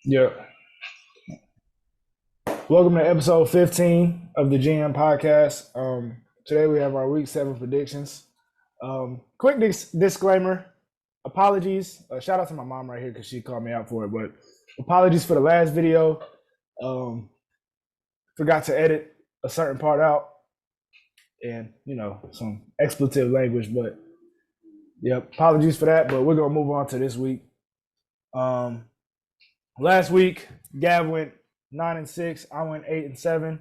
Yeah. Welcome to episode 15 of the GM podcast. Today we have our week 7 predictions. Quick disclaimer. Apologies. Shout out to my mom right here because she called me out for it. But apologies for the last video. Um, Forgot to edit a certain part out and, some expletive language. But, yeah, apologies for that. But we're going to move on to this week. Last week, Gav went 9-6. I went 8-7.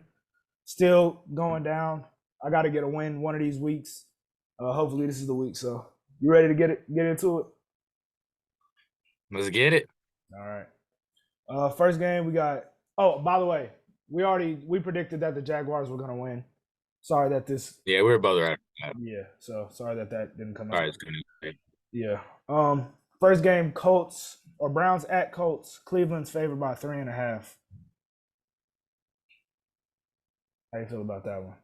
Still going down. I got to get a win one of these weeks. Hopefully, this is the week. So, you ready to get into it? Let's get it. All right. First game we got. Oh, by the way, we predicted that the Jaguars were gonna win. Sorry that this. Yeah, we were both right. Yeah. So sorry that didn't come All out. right, it's good. Yeah. First game, Colts or Browns at Colts. Cleveland's favored by 3.5. How you feel about that one?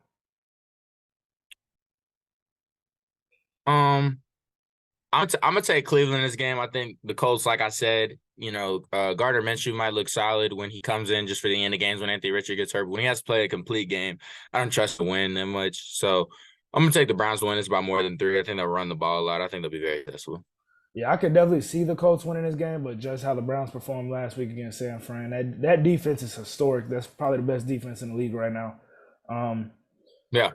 I'm gonna take Cleveland this game. I think the Colts, like I said, Gardner Minshew might look solid when he comes in just for the end of games when Anthony Richard gets hurt. But when he has to play a complete game, I don't trust to win that much. So I'm gonna take the Browns to win. It's by more than 3. I think they'll run the ball a lot. I think they'll be very successful. Yeah, I could definitely see the Colts winning this game, but just how the Browns performed last week against San Fran, that defense is historic. That's probably the best defense in the league right now. Yeah.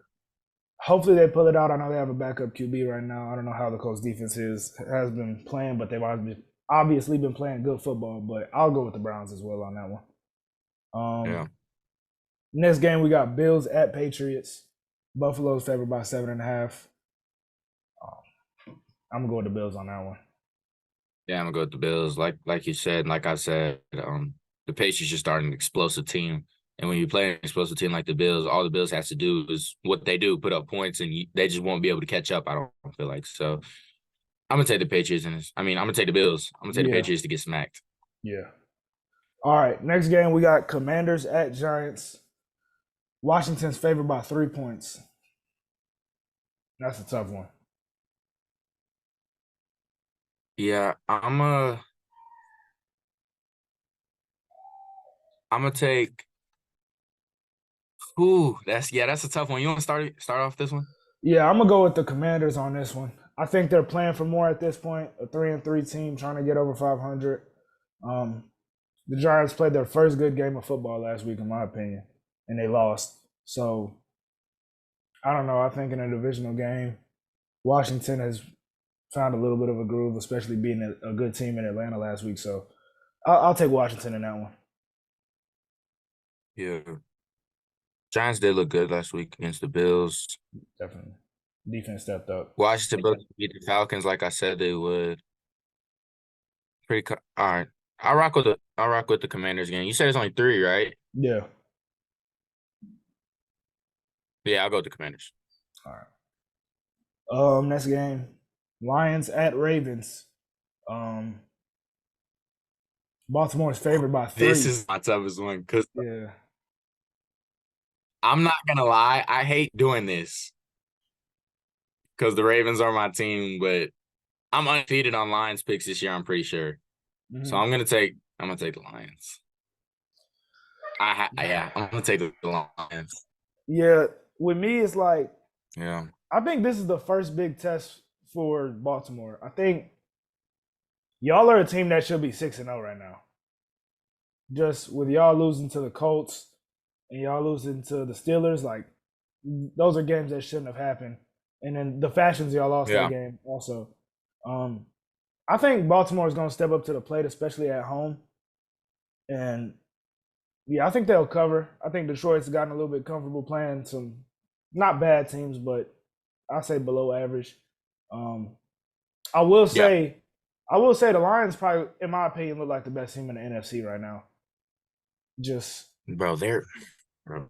Hopefully they pull it out. I know they have a backup QB right now. I don't know how the Colts defense has been playing, but they've obviously been playing good football. But I'll go with the Browns as well on that one. Yeah. Next game we got Bills at Patriots. Buffalo's favored by 7.5. I'm gonna go with the Bills on that one. Yeah, I'm gonna go with the Bills. Like you said, like I said, the Patriots just starting an explosive team. And when you play an explosive team like the Bills, all the Bills has to do is what they do, put up points, and they just won't be able to catch up. I don't feel like so. I'm gonna take the Patriots, I'm gonna take the Bills. I'm gonna take the Yeah, Patriots to get smacked. yeah. All right, next game we got Commanders at Giants. Washington's favored by 3 points. That's a tough one. Yeah, I'm gonna take. Ooh, that's a tough one. You want to start off this one? Yeah, I'm gonna go with the Commanders on this one. I think they're playing for more at this point. A 3-3 team trying to get over 500. Um, the Giants played their first good game of football last week, in my opinion, and they lost. So I don't know. I think in a divisional game, Washington has found a little bit of a groove, especially being a good team in Atlanta last week. So I'll take Washington in that one. Yeah. Giants did look good last week against the Bills. Definitely, defense stepped up. Washington Bills beat the Falcons like I said they would. All right. I'll rock with the Commanders game. You said it's only 3, right? Yeah. Yeah, I'll go with the Commanders. All right. Next game, Lions at Ravens. Um, Baltimore's favored by 3. This is my toughest one because Yeah. I'm not gonna lie, I hate doing this because the Ravens are my team, but I'm undefeated on Lions picks this year. I'm pretty sure, so Mm-hmm. I'm gonna take the Lions. I'm gonna take the Lions. Yeah. With me, it's like Yeah, I think this is the first big test for Baltimore. I think y'all are a team that should be 6-0 right now. Just with y'all losing to the Colts and y'all losing to the Steelers, like those are games that shouldn't have happened. And then the fashions y'all lost that yeah, game also. Um, I think Baltimore is going to step up to the plate, especially at home. And yeah, I think they'll cover. I think Detroit's gotten a little bit comfortable playing some not bad teams, but I say below average. Um, I will yeah, say, I will say the Lions probably, in my opinion, look like the best team in the NFC right now. Just bro. Bro,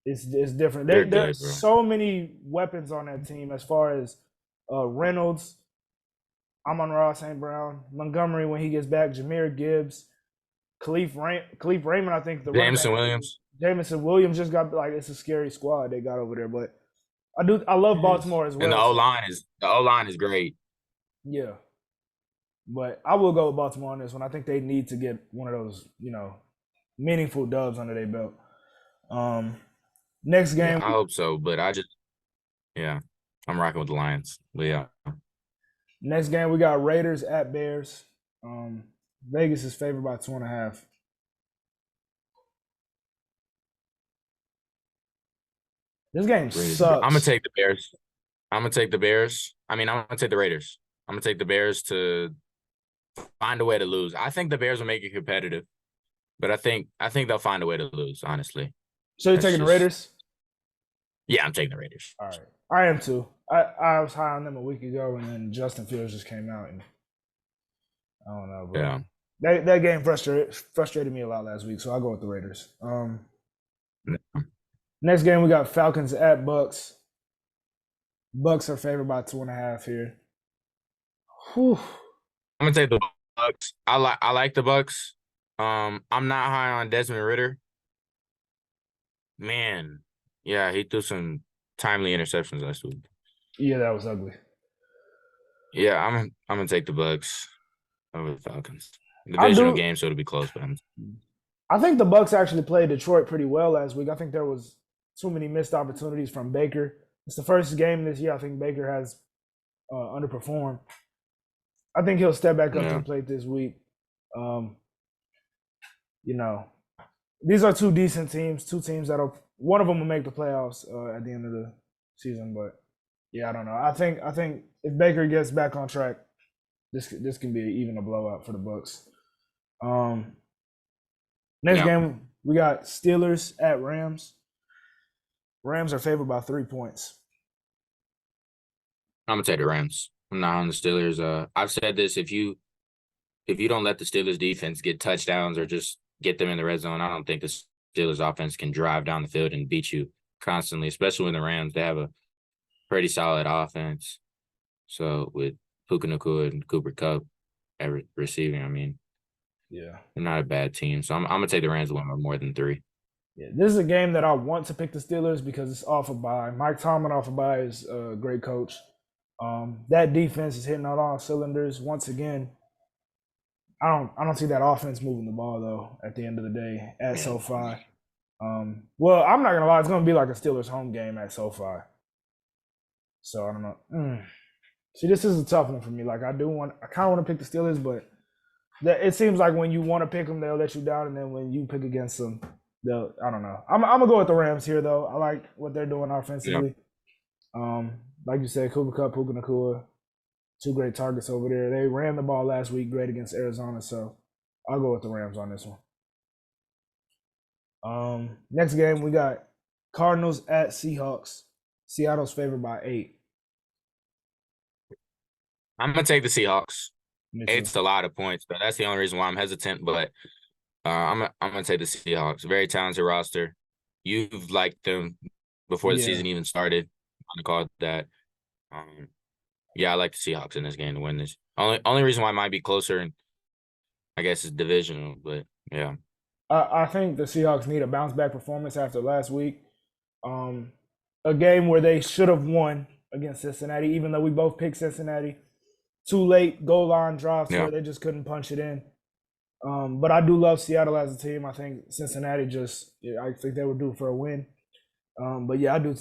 it's different. they're There's good, bro. so many weapons on that team as far as Reynolds, Amon-Ra St. Brown, Montgomery when he gets back, Jahmyr Gibbs, Khalif Raymond. I think the running back. Jameson Williams. Jameson Williams just got like it's a scary squad they got over there, but I love It is. Baltimore as And well. So the O line is great. yeah, But I will go with Baltimore on this one. I think they need to get one of those, meaningful dubs under their belt. Next Yeah, game, I hope so, but yeah, I'm rocking with the Lions. But yeah, we got Raiders at Bears. Vegas is favored by 2.5. This game I'm gonna sucks. take the Bears. I'm gonna take the Bears. I mean, I'm gonna take the Raiders. I'm gonna take the Bears to find a way to lose. I think the Bears will make it competitive, but I think they'll find a way to lose. Honestly, So you're that's taking the just Raiders? yeah. I'm taking the Raiders. All right. I am too. I was high on them a week ago, and then Justin Fields just came out, and I don't know, bro. Yeah, That game frustrated me a lot last week, so I'll go with the Raiders. Next game we got Falcons at Bucks. Bucks are favored by 2.5 here. Whew. I'm gonna take the Bucks. I like the Bucks. I'm not high on Desmond Ritter. Man, yeah, he threw some timely interceptions last week. Yeah, that was ugly. Yeah, I'm gonna take the Bucks over the Falcons. I Divisional do. game, so it'll be close, but I think the Bucks actually played Detroit pretty well last week. I think there was too many missed opportunities from Baker. It's the first game this year I think Baker has underperformed. I think he'll step back up to the plate this week. These are two decent teams, two teams that'll one of them will make the playoffs at the end of the season. But yeah, I don't know. I think if Baker gets back on track, this can be even a blowout for the Bucks. Next game we got Steelers at Rams. Rams are favored by 3 points. I'm gonna take the Rams. I'm not on the Steelers. I've said this: if you don't let the Steelers defense get touchdowns or just get them in the red zone, I don't think the Steelers offense can drive down the field and beat you constantly. Especially when the Rams, they have a pretty solid offense. So with Puka Nacua and Cooper Kupp at receiving, I mean, yeah, they're not a bad team. So I'm gonna take the Rams to win by more than 3. Yeah, this is a game that I want to pick the Steelers because it's off a bye. Mike Tomlin off a bye is a great coach. That defense is hitting on all cylinders once again. I don't see that offense moving the ball though. At the end of the day, at SoFi. Well, I'm not gonna lie, it's gonna be like a Steelers home game at SoFi. So I don't know. See, this is a tough one for me. Like I kind of want to pick the Steelers, but it seems like when you want to pick them, they'll let you down, and then when you pick against them, I don't know. I'm gonna go with the Rams here though. I like what they're doing offensively. Yeah. Like you said, Cooper Kupp, Puka Nacua, 2 great targets over there. They ran the ball last week, great against Arizona, so I'll go with the Rams on this one. Next game we got Cardinals at Seahawks. Seattle's favored by 8. I'm gonna take the Seahawks. It's a lot of points, but that's the only reason why I'm hesitant. But I'm gonna take the Seahawks. Very talented roster. You've liked them before the season even started. I'm gonna call it that. Yeah, I like the Seahawks in this game to win this. Only reason why it might be closer, and I guess is divisional. But yeah, I think the Seahawks need a bounce back performance after last week. A game where they should have won against Cincinnati, even though we both picked Cincinnati. Too late goal line drops where they just couldn't punch it in. But I do love Seattle as a team. I think Cincinnati I think they were due for a win. But yeah, I do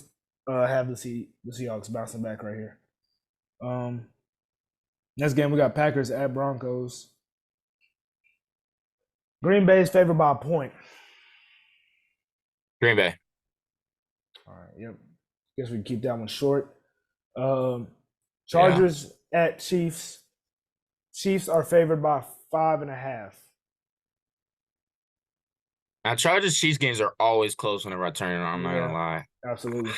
have the Seahawks bouncing back right here. Next game we got Packers at Broncos. Green Bay is favored by a point. Green Bay. All right. Yep. Guess we can keep that one short. Chargers at Chiefs. Chiefs are favored by 5.5. Now, Chargers Chiefs games are always close when they're returning. I'm not gonna lie. Absolutely.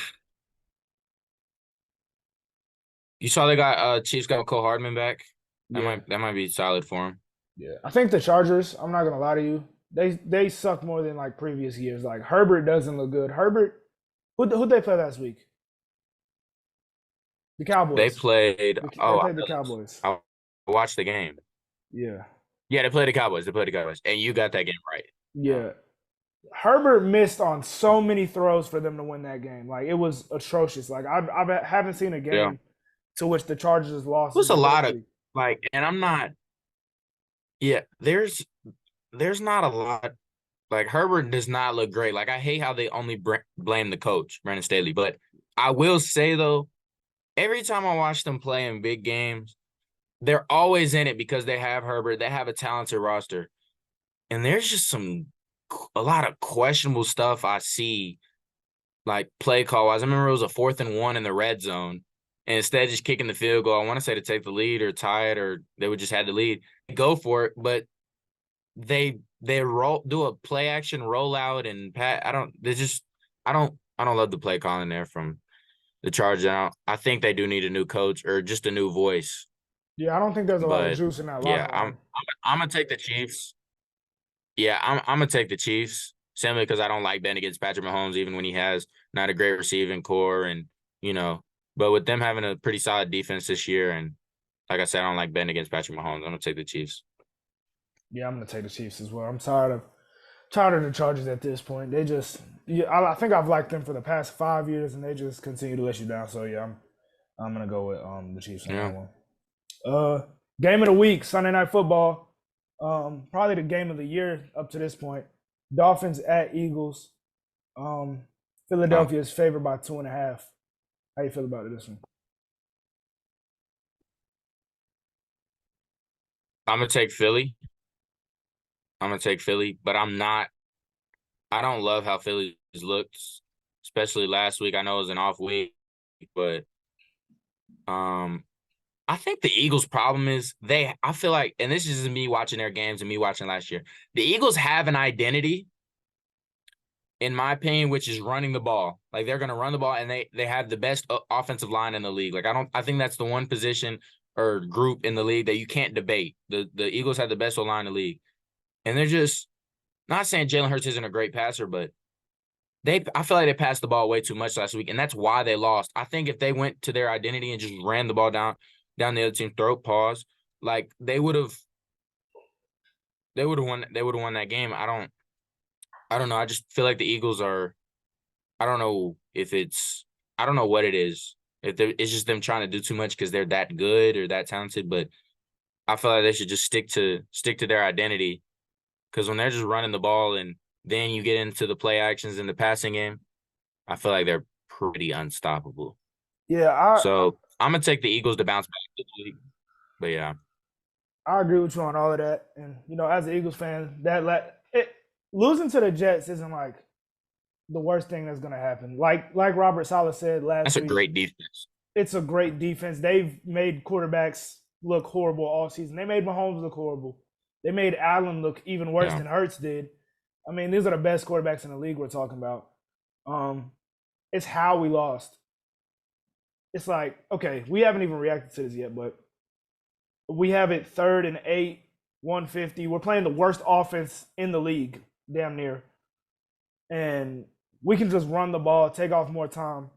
You saw they got Chiefs got Cole Hardman back. That might be solid for him. Yeah, I think the Chargers. I'm not gonna lie to you. They suck more than like previous years. Like Herbert doesn't look good. Herbert, who'd they play last week? The Cowboys. They played. They played the Cowboys. I watched the game. Yeah. Yeah, they played the Cowboys. And you got that game right. Yeah. Herbert missed on so many throws for them to win that game. Like it was atrocious. Like I haven't seen a game to which the Chargers lost. It was a lot of and I'm not Yeah, there's not a lot. Like Herbert does not look great. Like I hate how they only blame the coach, Brandon Staley. But I will say though, every time I watch them play in big games, they're always in it because they have Herbert. They have a talented roster, and there's just a lot of questionable stuff I see, like play call wise. I remember it was a 4th and 1 in the red zone, and instead of just kicking the field goal, I want to say to take the lead or tie it, or they would just had the lead, go for it, but they do a play action rollout and pat. I don't love the play calling there from the Chargers. I think they do need a new coach or just a new voice. Yeah, I don't think there's a lot of But juice in that yeah, locker room. I'm gonna take the Chiefs. Yeah, I'm gonna take the Chiefs simply because I don't like betting against Patrick Mahomes, even when he has not a great receiving core, and you know, but with them having a pretty solid defense this year, and like I said, I don't like betting against Patrick Mahomes. I'm gonna take the Chiefs. Yeah, I'm gonna take the Chiefs as well. I'm tired of the Chargers at this point. They just, yeah, I think I've liked them for the past 5 years, and they just continue to let you down. So yeah, I'm gonna go with the Chiefs on Yeah. that one. Game of the week, Sunday Night Football. Probably the game of the year up to this point. Dolphins at Eagles. Philadelphia is favored by 2.5. How you feel about this one? I'm gonna take Philly. But I don't love how Philly looked, especially last week. I know it was an off week, but I think the Eagles' problem is I feel like, and this is just me watching their games and me watching last year. The Eagles have an identity, in my opinion, which is running the ball. Like they're gonna run the ball, and they have the best offensive line in the league. Like I think that's the one position or group in the league that you can't debate. The Eagles have the best line in the league, and they're just not saying Jalen Hurts isn't a great passer, but I feel like they passed the ball way too much last week, and that's why they lost. I think if they went to their identity and just ran the ball down the other team's throat, like they would have won that game. I don't know. I just feel like the Eagles are, I don't know I don't know what it is. If it's just them trying to do too much because they're that good or that talented, but I feel like they should just stick to their identity, because when they're just running the ball and then you get into the play actions in the passing game, I feel like they're pretty unstoppable. Yeah, So I'm gonna take the Eagles to bounce back this week. But yeah, I agree with you on all of that. And as an Eagles fan, losing to the Jets isn't like the worst thing that's gonna happen. Like Robert Saleh said last that's a week, great defense. it's a great defense. They've made quarterbacks look horrible all season. They made Mahomes look horrible. They made Allen look even worse than Hurts did. I mean, these are the best quarterbacks in the league we're talking about. It's how we lost. It's like, okay, we haven't even reacted to this yet, but we have it 3rd and 8, 150. We're playing the worst offense in the league, damn near. And we can just run the ball, take off more time,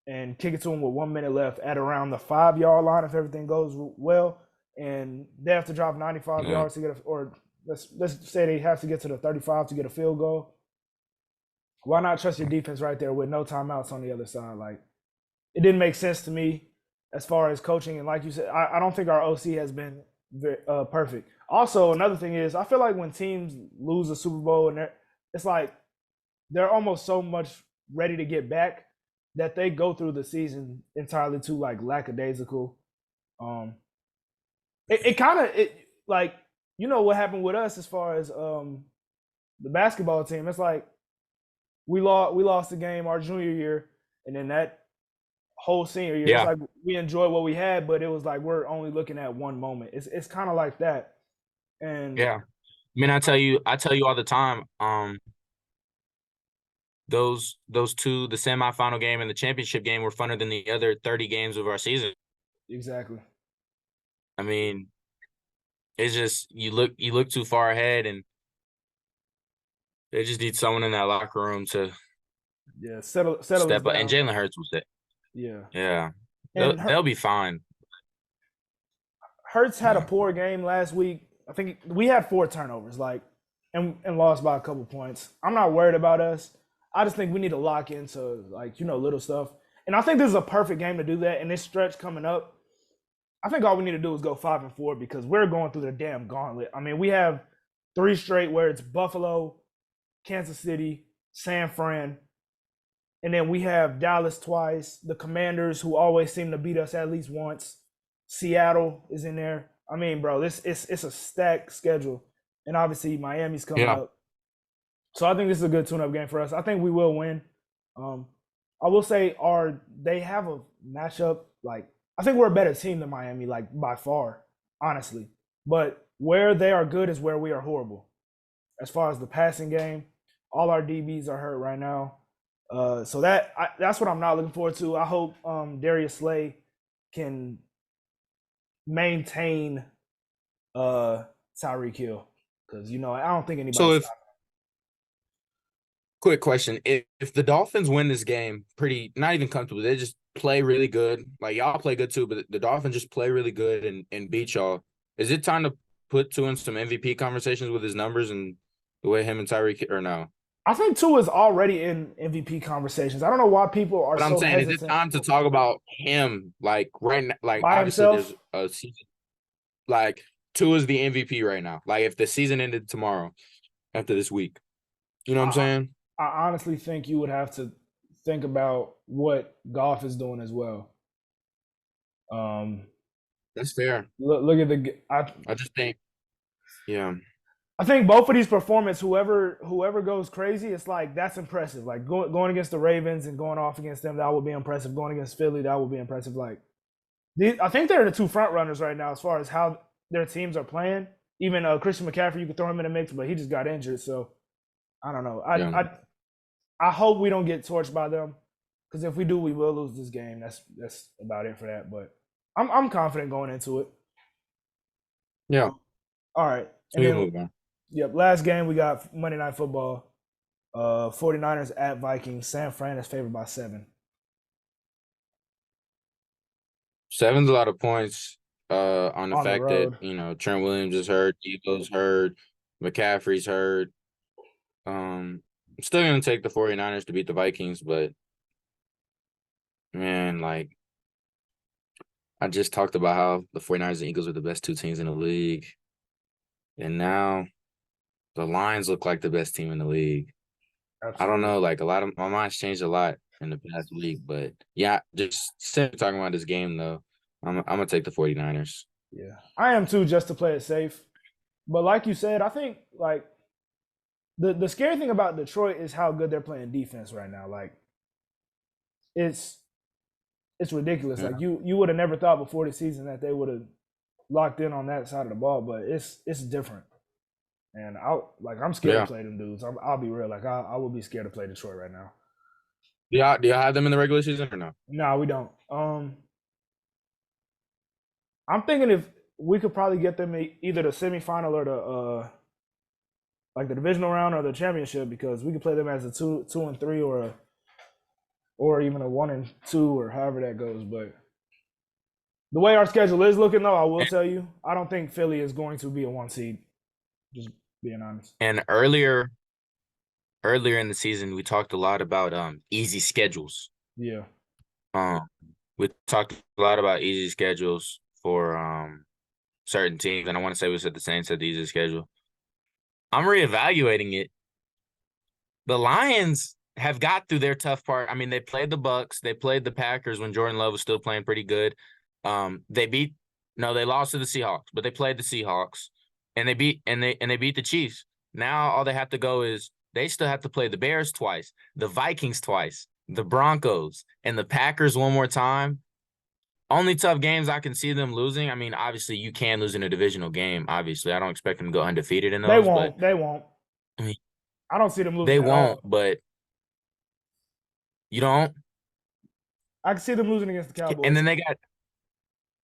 and kick it to them with 1 minute left at around the 5-yard line if everything goes well. And they have to drop 95 yards to get or let's say they have to get to the 35 to get a field goal. Why not trust your defense right there with no timeouts on the other side? Like, it didn't make sense to me as far as coaching. And like you said, I don't think our OC has been very, perfect. Also, another thing is, I feel like when teams lose a Super Bowl and it's like they're almost so much ready to get back that they go through the season entirely too like lackadaisical. It kind of like, what happened with us as far as the basketball team. It's like we lost the game our junior year, and then that whole senior year, it's like we enjoyed what we had, but it was like we're only looking at one moment. It's kind of like that. And Yeah, I mean, I tell you all the time. Those two, the semifinal game and the championship game, were funner than the other 30 games of our season. Exactly. I mean, it's just you look too far ahead, and they just need someone in that locker room to settle step up. down. And Jalen Hurts was it. Yeah. They'll be fine. Hurts had a poor game last week. I think we had 4 turnovers, and lost by a couple points. I'm not worried about us. I just think we need to lock into little stuff. And I think this is a perfect game to do that. And this stretch coming up, I think all we need to do is go 5-4 because we're going through the damn gauntlet. I mean, we have 3 straight where it's Buffalo, Kansas City, San Fran, and then we have Dallas twice, the Commanders who always seem to beat us at least once. Seattle is in there. I mean, bro, it's a stacked schedule, and obviously Miami's coming Yeah. up. So I think this is a good tune-up game for us. I think we will win. I will say, they have a matchup like I think we're a better team than Miami, like by far, honestly. But where they are good is where we are horrible. As far as the passing game, all our DBs are hurt right now. So that's what I'm not looking forward to. I hope Darius Slay can maintain Tyreek Hill because I don't think So anybody's. quick question: if the Dolphins win this game, not even comfortable, they just play really good. Like y'all play good too, but the Dolphins just play really good and beat y'all. Is it time to put Tua in some MVP conversations with his numbers and the way him and Tyreek or no? I think Tua is already in MVP conversations. I don't know why people are But I'm so saying, is it hesitant. time to talk about him like right now? Like By obviously himself? there's a season. Like Tua's the MVP right now. Like if the season ended tomorrow after this week, you know what I'm saying? I honestly think you would have to think about what Goff is doing as well. That's fair. Look at I just think, yeah. I think both of these performances, whoever goes crazy, it's like that's impressive. Like going against the Ravens and going off against them, that would be impressive. Going against Philly, that would be impressive. Like I think they're the 2 front runners right now as far as how their teams are playing. Even Christian McCaffrey, you could throw him in the mix, but he just got injured, so I don't know. I hope we don't get torched by them because if we do, we will lose this game. That's about it for that. But I'm confident going into it. Yeah. All right. So And you then, move on. yep, last game we got Monday Night Football. 49ers at Vikings. San Fran is favored by 7. 7's a lot of points on the On the fact that, road. Trent Williams is hurt, Debo's hurt, McCaffrey's hurt. I'm still going to take the 49ers to beat the Vikings, but, man, like, I just talked about how the 49ers and Eagles are the best 2 teams in the league. And now the Lions look like the best team in the league. Absolutely. I don't know, like my mind's changed a lot in the past week, but yeah, just simply talking about this game though, I'm gonna take the 49ers. Yeah, I am too, just to play it safe. But like you said, I think like the scary thing about Detroit is how good they're playing defense right now. Like it's ridiculous. Yeah. Like you would have never thought before the season that they would have locked in on that side of the ball, but it's different. And I'm scared to play them dudes. I'll be real. Like I would be scared to play Detroit right now. Do y'all have them in the regular season or no? No, we don't. I'm thinking if we could probably get them either the semifinal or the like the divisional round or the championship because we could play them as a 2-3 or even a 1-2 or however that goes. But the way our schedule is looking, though, I will tell you, I don't think Philly is going to be a 1 seed. Just being honest. And earlier in the season, we talked a lot about easy schedules. Yeah. We talked a lot about easy schedules for certain teams, and I want to say we said the Saints had the easy schedule. I'm reevaluating it. The Lions have got through their tough part. I mean, they played the Bucks, they played the Packers when Jordan Love was still playing pretty good. They lost to the Seahawks, but they played the Seahawks, and they beat the Chiefs. Now all they have to go is they still have to play the Bears twice, the Vikings twice, the Broncos, and the Packers one more time. Only tough games I can see them losing. I mean, obviously, you can lose in a divisional game. Obviously, I don't expect them to go undefeated in those. They won't. I mean, I don't see them losing. They won't, but you don't. I can see them losing against the Cowboys. And then they got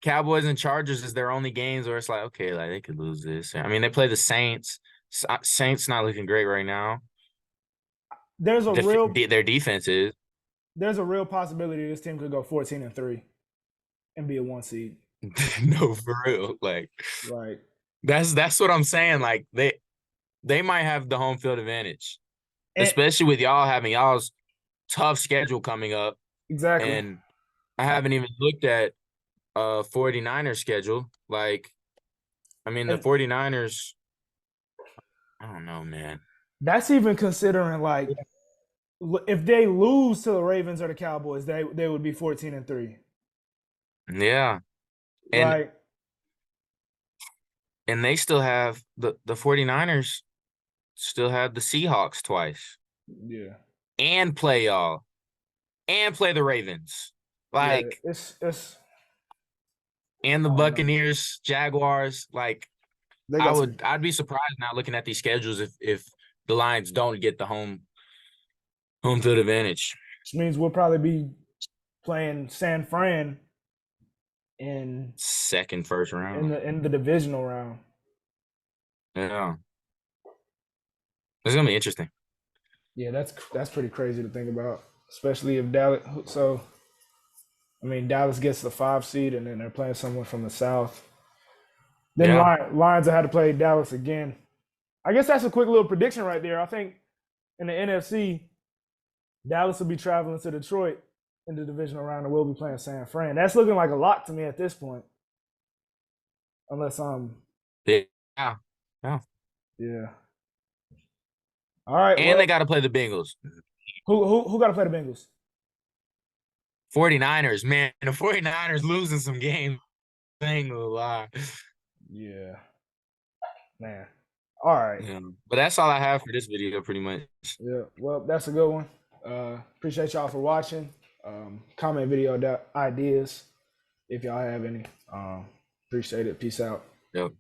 Cowboys and Chargers as their only games where it's like, okay, like they could lose this. I mean, they play the Saints. Saints not looking great right now. Their defense is. There's a real possibility this team could go 14-3 and be a 1 seed. No, for real. Like, right. That's what I'm saying. Like they might have the home field advantage, especially with y'all having y'all's tough schedule coming up. Exactly. And I haven't even looked at 49ers schedule. Like, I mean, the And 49ers, I don't know, man. that's even considering like if they lose to the Ravens or the Cowboys, they would be 14-3. Yeah. And Like, they still have the 49ers still have the Seahawks twice yeah, and play y'all and play the Ravens. yeah, Like, it's and the I don't know. Buccaneers, Jaguars. Like, They got some, I'd be surprised now looking at these schedules if the Lions don't get the home field advantage. which means we'll probably be playing San Fran in Second, first round. the divisional round. Yeah. It's gonna be interesting. Yeah, that's pretty crazy to think about, especially if Dallas. So, I mean, Dallas gets the 5 seed, and then they're playing someone from the South. Then Yeah. Lions will have to play Dallas again. I guess that's a quick little prediction right there. I think in the NFC, Dallas will be traveling to Detroit in the divisional round, and we'll be playing San Fran. That's looking like a lot to me at this point, unless Yeah. Yeah. yeah. All right, And well, they got to play the Bengals. who got to play the Bengals? 49ers, man. The 49ers losing some games. I ain't gonna lie. Yeah, man. All right. Yeah. But that's all I have for this video, pretty much. Yeah, well, that's a good one. Appreciate y'all for watching. Comment video ideas if y'all have any. Appreciate it. Peace out. Yep.